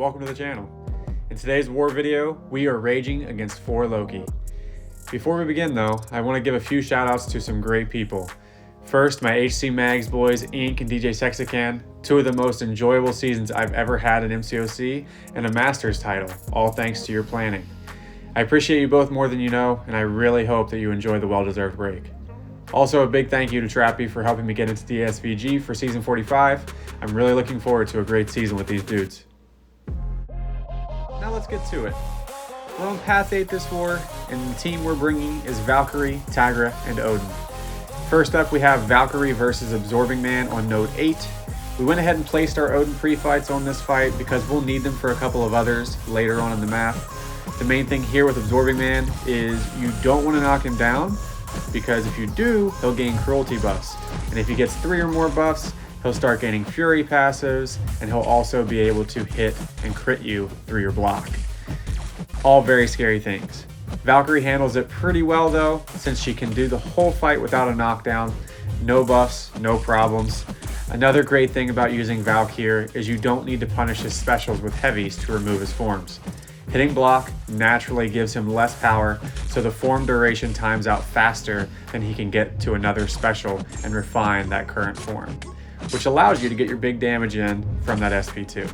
welcome to the channel. In today's war video, we are raging against 4 Loki. Before we begin though, I want to give a few shout outs to some great people. First, my HC Mags boys, Ink and DJ Sexican, 2 of the most enjoyable seasons I've ever had in MCOC, and a Masters title, all thanks to your planning. I appreciate you both more than you know, and I really hope that you enjoy the well-deserved break. Also, a big thank you to Trappy for helping me get into DSVG for season 45. I'm really looking forward to a great season with these dudes. Now let's get to it. We're on Path 8 this war, and the team we're bringing is Valkyrie, Tigra, and Odin. First up, we have Valkyrie versus Absorbing Man on Node 8. We went ahead and placed our Odin pre-fights on this fight because we'll need them for a couple of others later on in the map. The main thing here with Absorbing Man is you don't want to knock him down, because if you do, he'll gain cruelty buffs. And if he gets 3 or more buffs, he'll start gaining fury passives, and he'll also be able to hit and crit you through your block. All very scary things. Valkyrie handles it pretty well though, since she can do the whole fight without a knockdown. No buffs, no problems. Another great thing about using Valk here is you don't need to punish his specials with heavies to remove his forms. Hitting block naturally gives him less power, so the form duration times out faster than he can get to another special and refine that current form, which allows you to get your big damage in from that SP2.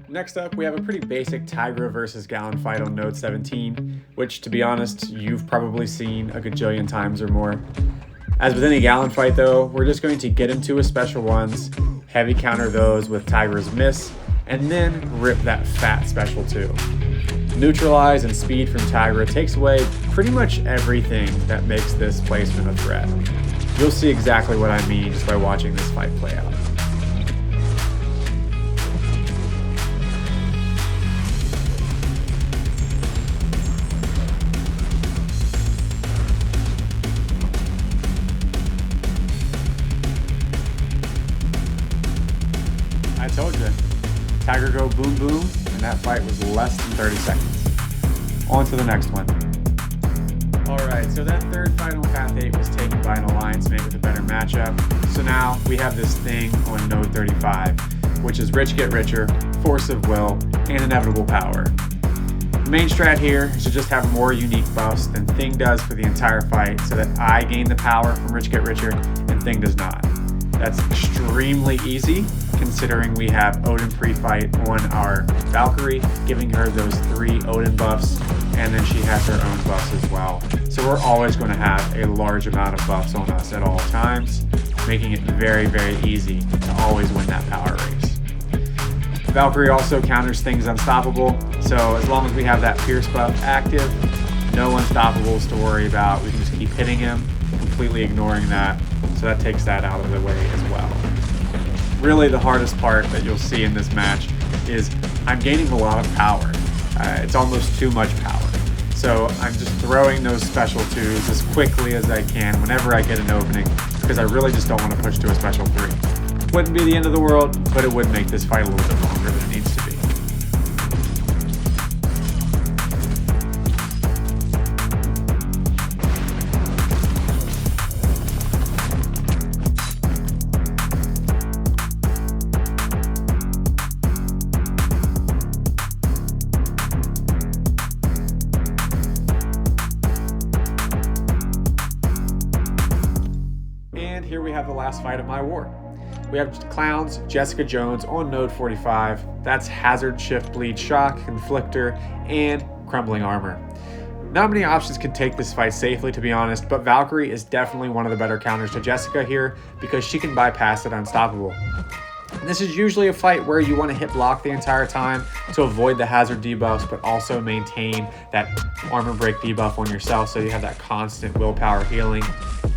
Next up, we have a pretty basic Tigra versus Galan fight on Node 17, which, to be honest, you've probably seen a gajillion times or more. As with any Galan fight though, we're just going to get into his special ones, heavy counter those with Tigra's miss, and then rip that fat special too. Neutralize and speed from Tigra takes away pretty much everything that makes this placement a threat. You'll see exactly what I mean just by watching this fight play out. I told you, Tigra go boom boom, and that fight was less than 30 seconds. On to the next one. Alright, so that third fight on Path 8 was taken by an alliance mate with a better matchup. So now we have this thing on Node 35, which is Rich Get Richer, Force of Will, and Inevitable Power. The main strat here is to just have more unique buffs than Thing does for the entire fight, so that I gain the power from Rich Get Richer and Thing does not. That's extremely easy, considering we have Odin pre-fight on our Valkyrie, giving her those 3 Odin buffs, and then she has her own buffs as well. So we're always going to have a large amount of buffs on us at all times, making it very, very easy to always win that power race. Valkyrie also counters Things unstoppable, so as long as we have that Pierce buff active, no unstoppables to worry about. We can just keep hitting him, completely ignoring that, so that takes that out of the way as well. Really the hardest part that you'll see in this match is I'm gaining a lot of power. It's almost too much power. So I'm just throwing those special 2s as quickly as I can whenever I get an opening, because I really just don't want to push to a special 3. Wouldn't be the end of the world, but it would make this fight a little bit longer than it needs to be. Here we have the last fight of my war. We have Clowns, Jessica Jones on Node 45. That's Hazard, Shift, Bleed, Shock, Conflictor, and Crumbling Armor. Not many options can take this fight safely, to be honest, but Valkyrie is definitely one of the better counters to Jessica here because she can bypass it unstoppable. This is usually a fight where you want to hit block the entire time to avoid the hazard debuffs, but also maintain that armor break debuff on yourself so you have that constant willpower healing.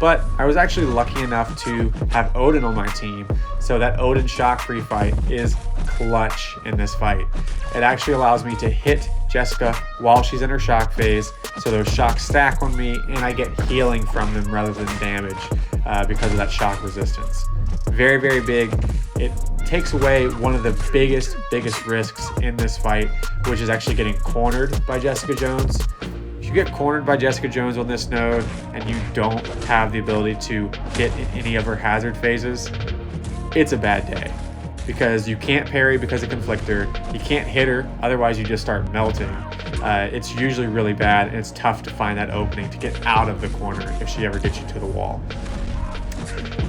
But I was actually lucky enough to have Odin on my team, so that Odin shock free fight is clutch in this fight. It actually allows me to hit Jessica while she's in her shock phase, so those shocks stack on me and I get healing from them rather than damage because of that shock resistance. Very, very big. It takes away one of the biggest risks in this fight, which is actually getting cornered by Jessica Jones. If you get cornered by Jessica Jones on this node and you don't have the ability to hit in any of her hazard phases, it's a bad day, because you can't parry because of Conflictor, you can't hit her, otherwise you just start melting. It's usually really bad, and it's tough to find that opening to get out of the corner if she ever gets you to the wall.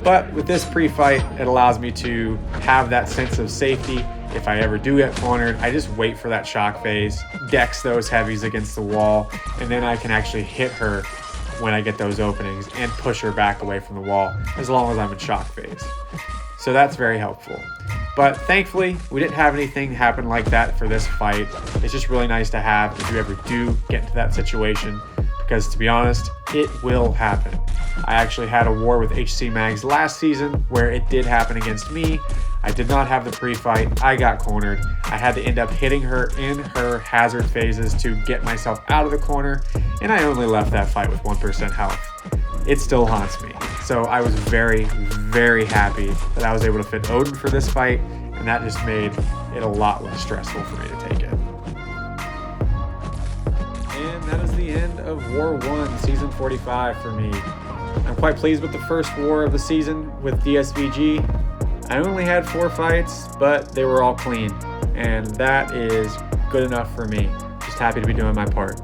But with this pre-fight, it allows me to have that sense of safety. If I ever do get cornered, I just wait for that shock phase, dex those heavies against the wall, and then I can actually hit her when I get those openings and push her back away from the wall, as long as I'm in shock phase. So that's very helpful. But thankfully, we didn't have anything happen like that for this fight. It's just really nice to have if you ever do get into that situation, because to be honest, it will happen. I actually had a war with HC Mags last season where it did happen against me. I did not have the pre-fight, I got cornered. I had to end up hitting her in her hazard phases to get myself out of the corner, and I only left that fight with 1% health. It still haunts me. So I was very, very happy that I was able to fit Odin for this fight, and that just made it a lot less stressful for me to take it. And that is the end of War 1, Season 45 for me. I'm quite pleased with the first war of the season with DSVG. I only had 4 fights, but they were all clean, and that is good enough for me. Just happy to be doing my part.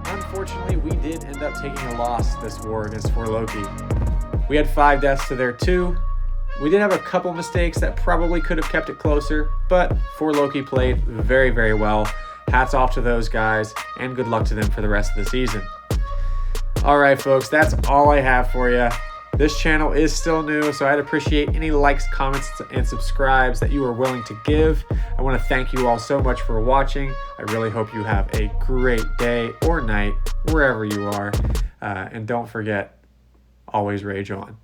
Unfortunately, we did end up taking a loss this war against 4 Loki. We had 5 deaths to their 2. We did have a couple mistakes that probably could have kept it closer, but 4 Loki played very, very well. Hats off to those guys, and good luck to them for the rest of the season. Alright folks, that's all I have for you. This channel is still new, so I'd appreciate any likes, comments, and subscribes that you are willing to give. I want to thank you all so much for watching. I really hope you have a great day or night, wherever you are. And don't forget, always rage on.